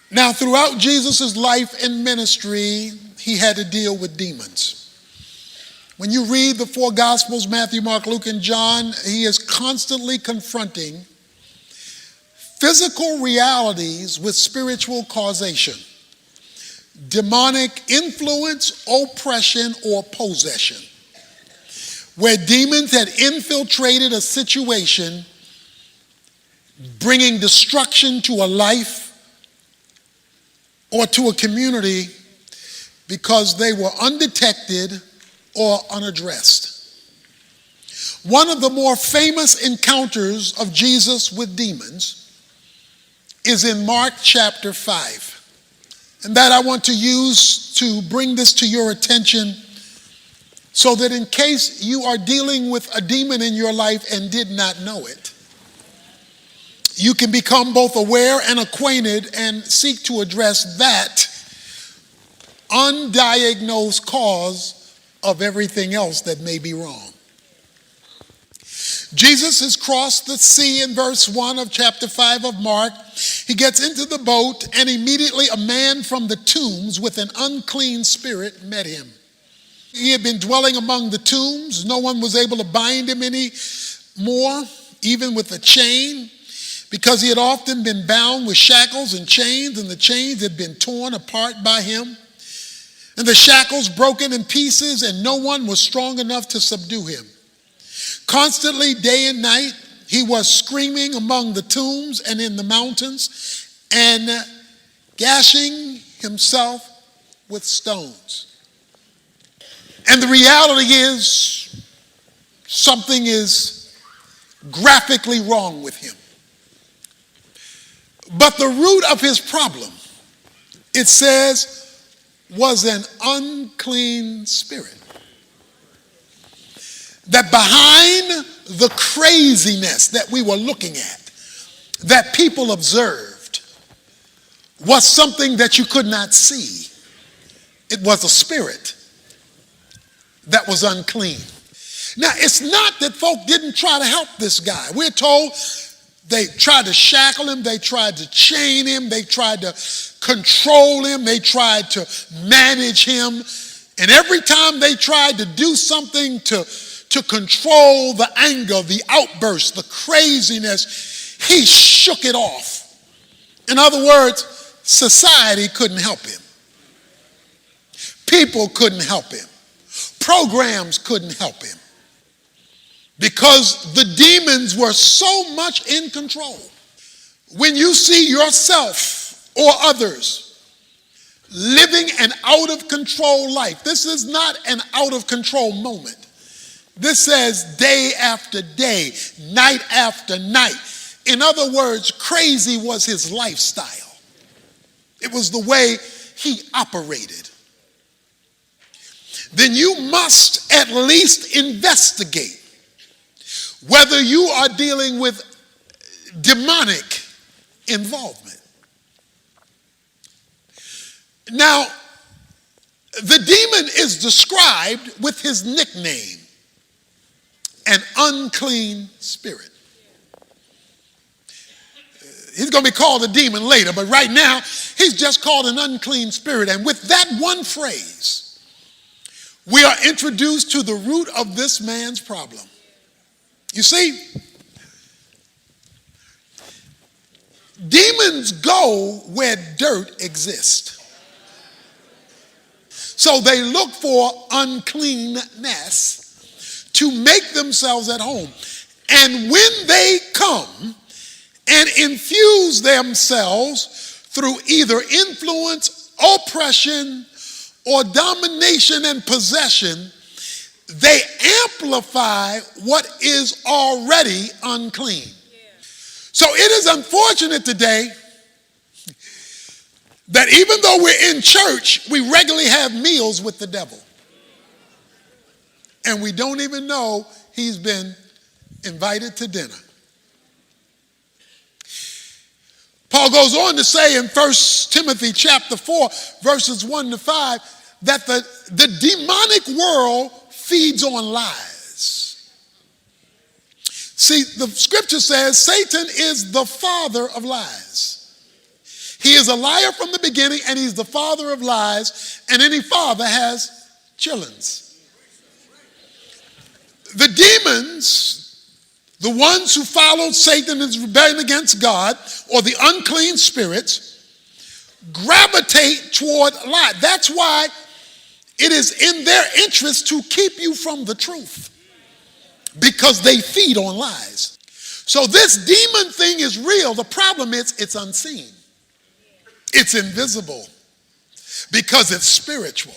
Now, throughout Jesus' life and ministry, he had to deal with demons. When you read the four Gospels, Matthew, Mark, Luke, and John, he is constantly confronting physical realities with spiritual causation, demonic influence, oppression, or possession, where demons had infiltrated a situation, bringing destruction to a life or to a community because they were undetected or unaddressed. One of the more famous encounters of Jesus with demons is in Mark chapter 5. And that I want to use to bring this to your attention so that in case you are dealing with a demon in your life and did not know it, you can become both aware and acquainted and seek to address that undiagnosed cause of everything else that may be wrong. Jesus has crossed the sea in verse 1 of chapter 5 of Mark. He gets into the boat, and immediately a man from the tombs with an unclean spirit met him. He had been dwelling among the tombs. No one was able to bind him any more, even with a chain, because he had often been bound with shackles and chains, and the chains had been torn apart by him, and the shackles broken in pieces, and no one was strong enough to subdue him. Constantly, day and night, he was screaming among the tombs and in the mountains and gashing himself with stones. And the reality is, something is graphically wrong with him. But the root of his problem, it says, was an unclean spirit. That behind the craziness that we were looking at, that people observed, was something that you could not see. It was a spirit that was unclean. Now, it's not that folk didn't try to help this guy. We're told they tried to shackle him, they tried to chain him, they tried to control him, they tried to manage him. And every time they tried to do something to control the anger, the outburst, the craziness, he shook it off. In other words, society couldn't help him. People couldn't help him. Programs couldn't help him. Because the demons were so much in control. When you see yourself or others living an out of control life, this is not an out of control moment. This says day after day, night after night. In other words, crazy was his lifestyle. It was the way he operated. Then you must at least investigate whether you are dealing with demonic involvement. Now, the demon is described with his nickname, an unclean spirit. He's going to be called a demon later, but right now, he's just called an unclean spirit. And with that one phrase, we are introduced to the root of this man's problem. You see, demons go where dirt exists. So they look for uncleanness to make themselves at home. And when they come and infuse themselves through either influence, oppression, or domination and possession, they amplify what is already unclean. So it is unfortunate today that even though we're in church, we regularly have meals with the devil. And we don't even know he's been invited to dinner. Paul goes on to say in 1 Timothy chapter 4, verses 1 to 5, that the demonic world feeds on lies. See, the scripture says Satan is the father of lies. He is a liar from the beginning, and he's the father of lies, and any father has childrens. The demons, the ones who followed Satan in his rebellion against God, or the unclean spirits, gravitate toward lie. That's why it is in their interest to keep you from the truth, because they feed on lies. So this demon thing is real. The problem is it's unseen. It's invisible because it's spiritual.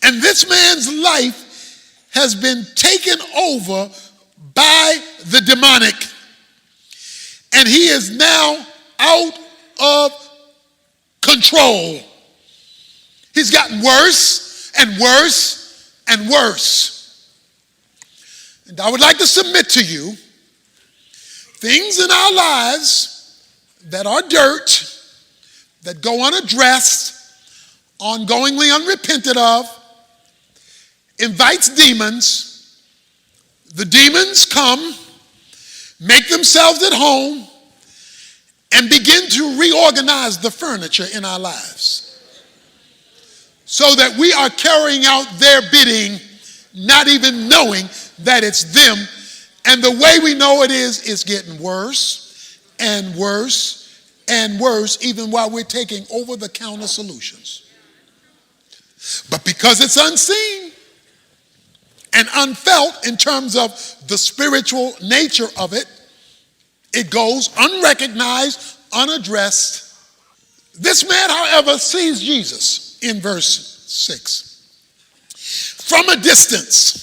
And this man's life has been taken over by the demonic. And he is now out of control. He's gotten worse and worse and worse. And I would like to submit to you things in our lives that are dirt, that go unaddressed, ongoingly unrepented of, invites demons. The demons come, make themselves at home, and begin to reorganize the furniture in our lives so that we are carrying out their bidding, not even knowing that it's them. And the way we know it is, it's getting worse and worse and worse, even while we're taking over-the-counter solutions. But because it's unseen and unfelt in terms of the spiritual nature of it, it goes unrecognized, unaddressed. This man, however, sees Jesus in verse 6. From a distance,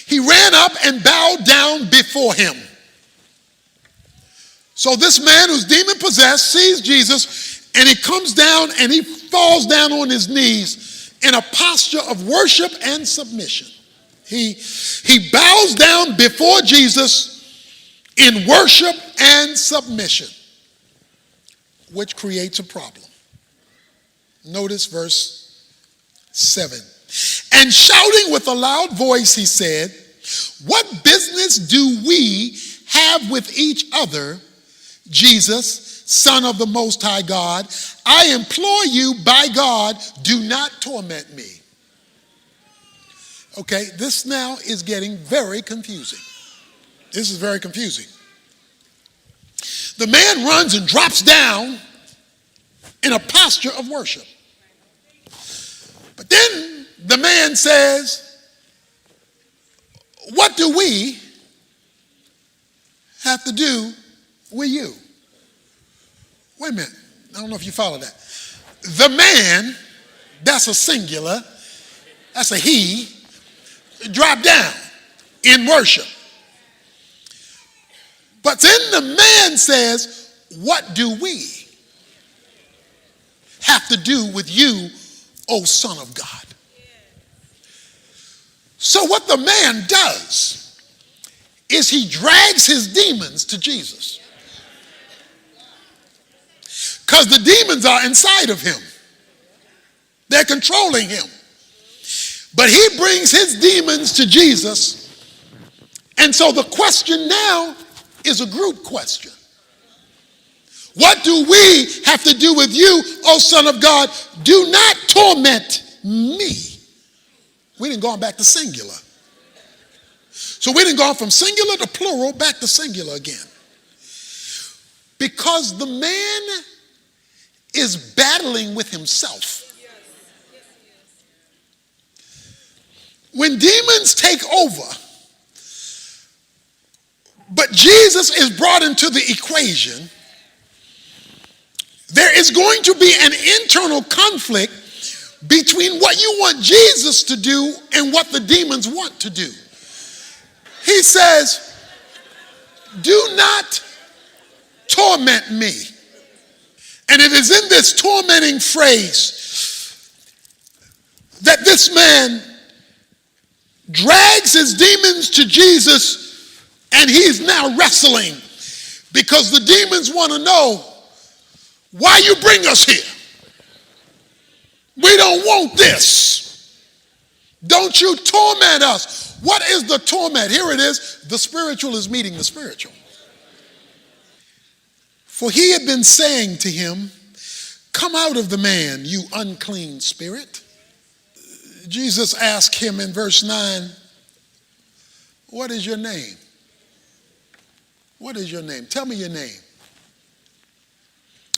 he ran up and bowed down before him. So this man who's demon-possessed sees Jesus, and he comes down and he falls down on his knees in a posture of worship and submission. He bows down before Jesus in worship and submission, which creates a problem. Notice verse 7. And shouting with a loud voice, he said, "What business do we have with each other, Jesus, Son of the Most High God? I implore you by God, do not torment me." Okay, this now is getting very confusing. This is very confusing. The man runs and drops down in a posture of worship. But then the man says, "What do we have to do with you?" Wait a minute. I don't know if you follow that. The man, that's a singular, that's a he, dropped down in worship. But then the man says, "What do we have to do with you, O Son of God?" So what the man does is he drags his demons to Jesus, because the demons are inside of him. They're controlling him. But he brings his demons to Jesus. And so the question now is a group question. What do we have to do with you, O Son of God? Do not torment me. We didn't go back to singular. So we didn't go from singular to plural back to singular again. Because the man is battling with himself. When demons take over, but Jesus is brought into the equation, there is going to be an internal conflict between what you want Jesus to do and what the demons want to do. He says, "Do not torment me." And it is in this tormenting phrase that this man drags his demons to Jesus, and he's now wrestling, because the demons want to know, why you bring us here? We don't want this. Don't you torment us. What is the torment? Here it is. The spiritual is meeting the spiritual. For he had been saying to him, "Come out of the man, you unclean spirit." Jesus asked him in verse 9, "What is your name?" What is your name? Tell me your name.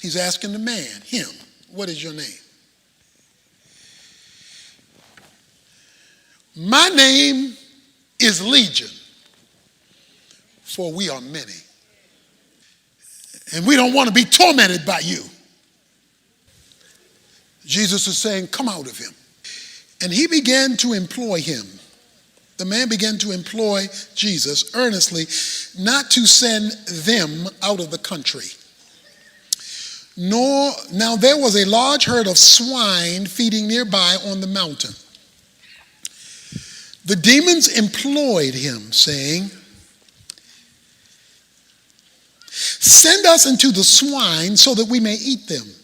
He's asking the man, him, what is your name? My name is Legion, for we are many. And we don't want to be tormented by you. Jesus is saying, come out of him. And he began to employ him. The man began to employ Jesus earnestly, not to send them out of the country. Now there was a large herd of swine feeding nearby on the mountain. The demons employed him, saying, "Send us into the swine so that we may eat them."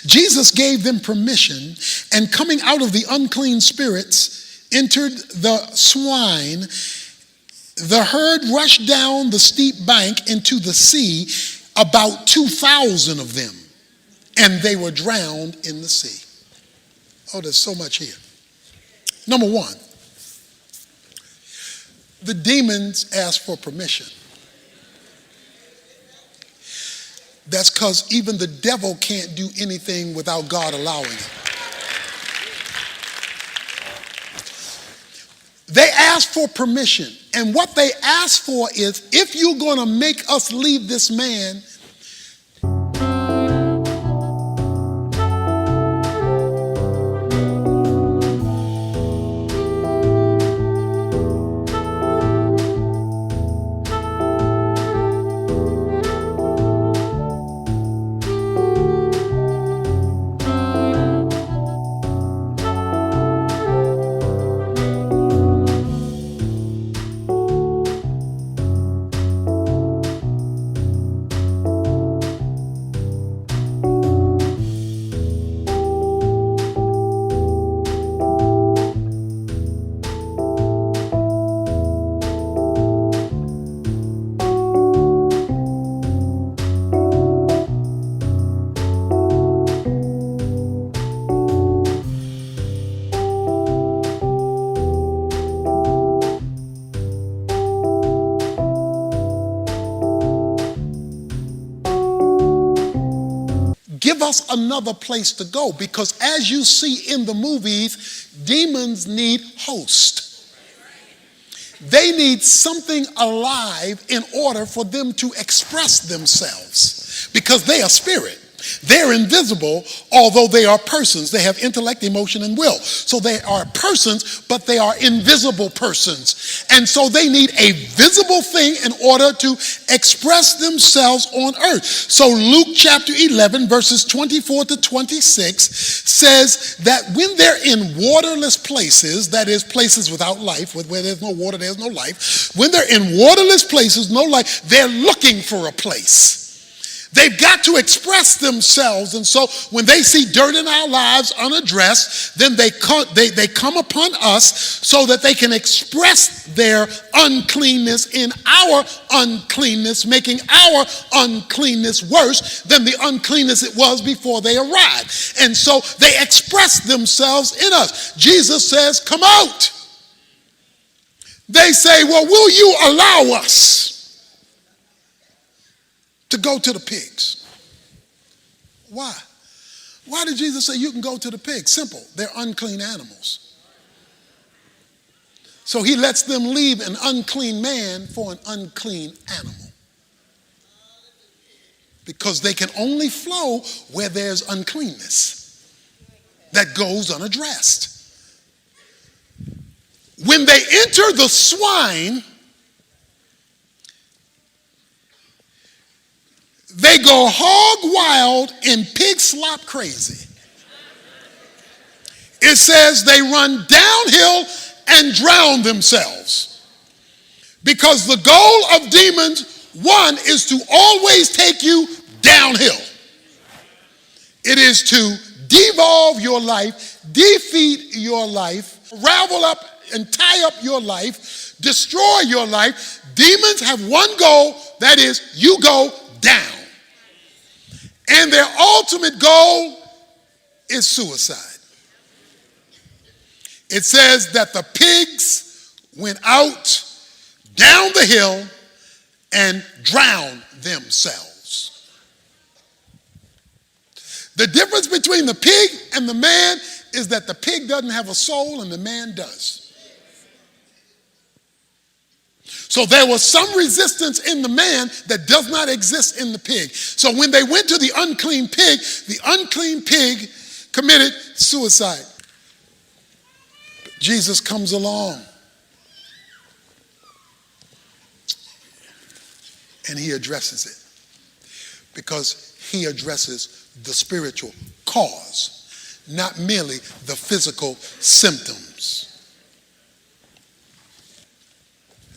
Jesus gave them permission, and coming out of the unclean spirits, entered the swine. The herd rushed down the steep bank into the sea, about 2,000 of them, and they were drowned in the sea. Oh, there's so much here. Number one, the demons asked for permission. That's because even the devil can't do anything without God allowing it. They asked for permission. And what they asked for is, if you're going to make us leave this man, give us another place to go, because as you see in the movies, demons need hosts. They need something alive in order for them to express themselves, because they are spirit. They're invisible, although they are persons. They have intellect, emotion, and will. So they are persons, but they are invisible persons. And so they need a visible thing in order to express themselves on earth. So Luke chapter 11, verses 24 to 26 says that when they're in waterless places, that is places without life, where there's no water, there's no life. When they're in waterless places, no life, they're looking for a place. They've got to express themselves, and so when they see dirt in our lives unaddressed, then they come upon us so that they can express their uncleanness in our uncleanness, making our uncleanness worse than the uncleanness it was before they arrived. And so they express themselves in us. Jesus says, "Come out." They say, "Well, will you allow us to go to the pigs?" Why? Why did Jesus say you can go to the pigs? Simple. They're unclean animals. So he lets them leave an unclean man for an unclean animal, because they can only flow where there's uncleanness that goes unaddressed. When they enter the swine, they go hog wild and pig slop crazy. It says they run downhill and drown themselves. Because the goal of demons, one, is to always take you downhill. It is to devolve your life, defeat your life, ravel up and tie up your life, destroy your life. Demons have one goal, that is, you go down. And their ultimate goal is suicide. It says that the pigs went out down the hill and drowned themselves. The difference between the pig and the man is that the pig doesn't have a soul and the man does. So there was some resistance in the man that does not exist in the pig. So when they went to the unclean pig committed suicide. But Jesus comes along and he addresses it, because he addresses the spiritual cause, not merely the physical symptoms.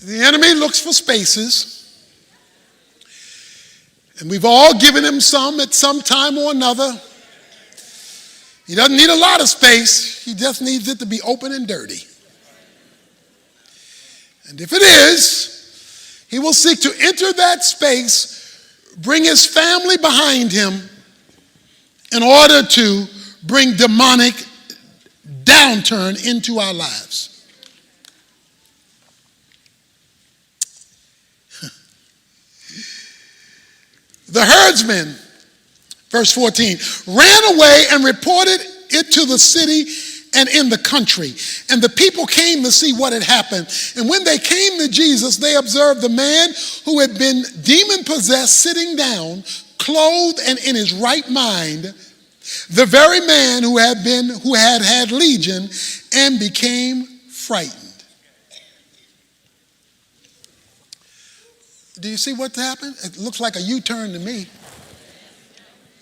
The enemy looks for spaces, and we've all given him some at some time or another. He doesn't need a lot of space. He just needs it to be open and dirty. And if it is, he will seek to enter that space, bring his family behind him in order to bring demonic downturn into our lives. The herdsmen, verse 14, ran away and reported it to the city and in the country. And the people came to see what had happened. And when they came to Jesus, they observed the man who had been demon-possessed sitting down, clothed and in his right mind, the very man who had legion, and became frightened. Do you see what happened? It looks like a U-turn to me.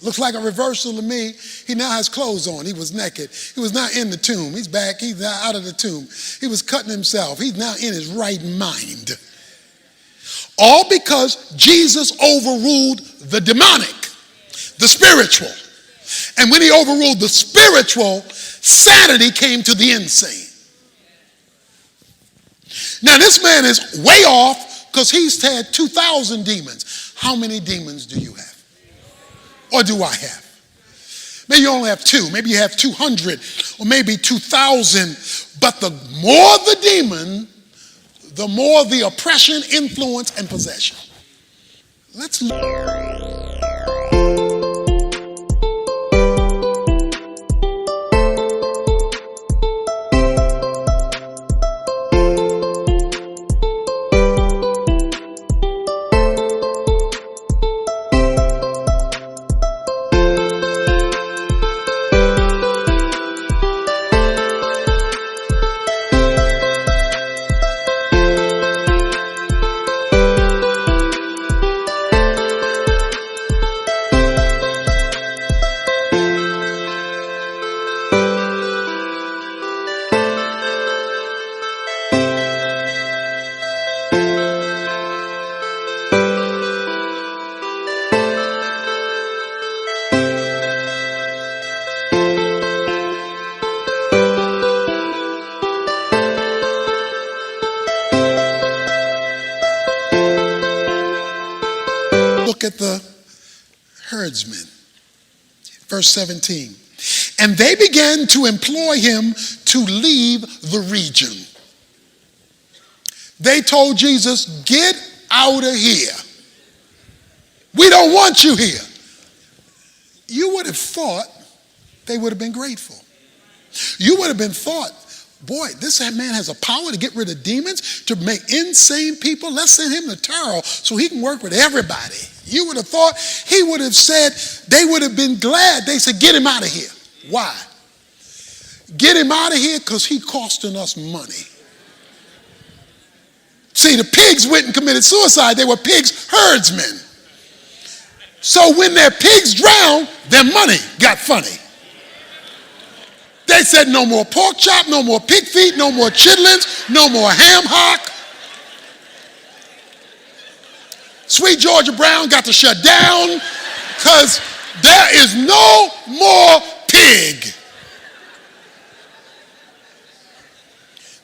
Looks like a reversal to me. He now has clothes on. He was naked. He was not in the tomb. He's back. He's now out of the tomb. He was cutting himself. He's now in his right mind. All because Jesus overruled the demonic, the spiritual. And when he overruled the spiritual, sanity came to the insane. Now this man is way off, because he's had 2,000 demons. How many demons do you have? Or do I have? Maybe you only have 2. Maybe you have 200 or maybe 2,000. But the more the demon, the more the oppression, influence, and possession. Let's look. Look at the herdsmen. Verse 17. And they began to employ him to leave the region. They told Jesus, get out of here. We don't want you here. You would have thought they would have been grateful. You would have been thought, boy, this man has a power to get rid of demons, to make insane people. Let's send him to Taro so he can work with everybody. You would have thought he would have said, they would have been glad. They said, get him out of here. Why? Get him out of here because he's costing us money. See, the pigs went and committed suicide. They were pigs herdsmen. So when their pigs drowned, their money got funny. They said no more pork chop, no more pig feet, no more chitlins, no more ham hock. Sweet Georgia Brown got to shut down because there is no more pig.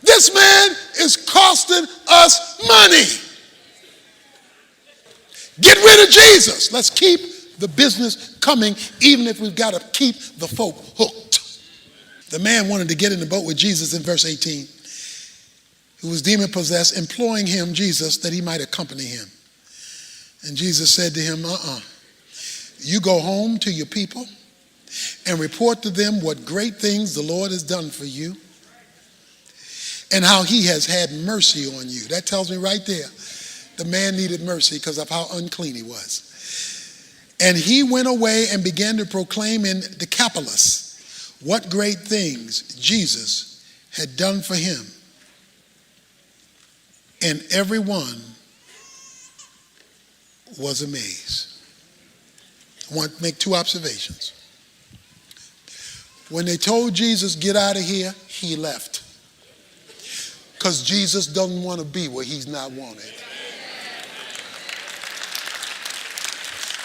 This man is costing us money. Get rid of Jesus. Let's keep the business coming, even if we've got to keep the folk hooked. The man wanted to get in the boat with Jesus in verse 18, who was demon possessed, imploring him, Jesus, that he might accompany him. And Jesus said to him, you go home to your people and report to them what great things the Lord has done for you and how he has had mercy on you. That tells me right there, the man needed mercy because of how unclean he was. And he went away and began to proclaim in Decapolis what great things Jesus had done for him. And everyone was amazed. I want to make two observations. When they told Jesus, get out of here, he left. Because Jesus doesn't want to be where he's not wanted.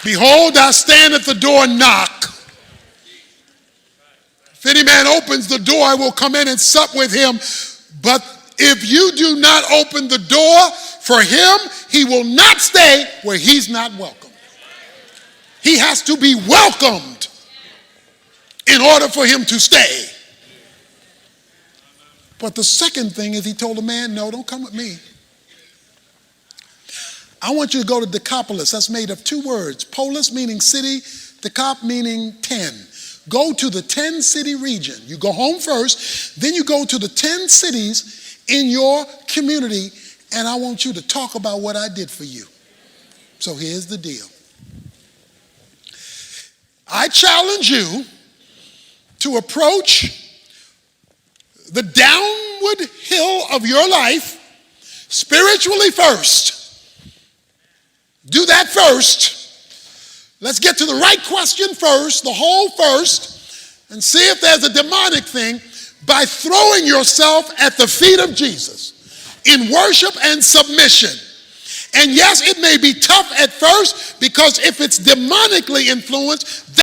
Behold, I stand at the door and knock. If any man opens the door, I will come in and sup with him. But if you do not open the door for him, he will not stay where he's not welcome. He has to be welcomed in order for him to stay. But the second thing is he told the man, no, don't come with me. I want you to go to Decapolis. That's made of two words. Polis meaning city, Decap meaning 10. Go to the 10 city region. You go home first, then you go to the 10 cities in your community, and I want you to talk about what I did for you. So here's the deal. I challenge you to approach the downward hill of your life spiritually first. Do that first. Let's get to the right question first, the whole first, and see if there's a demonic thing by throwing yourself at the feet of Jesus in worship and submission. And yes, it may be tough at first because if it's demonically influenced,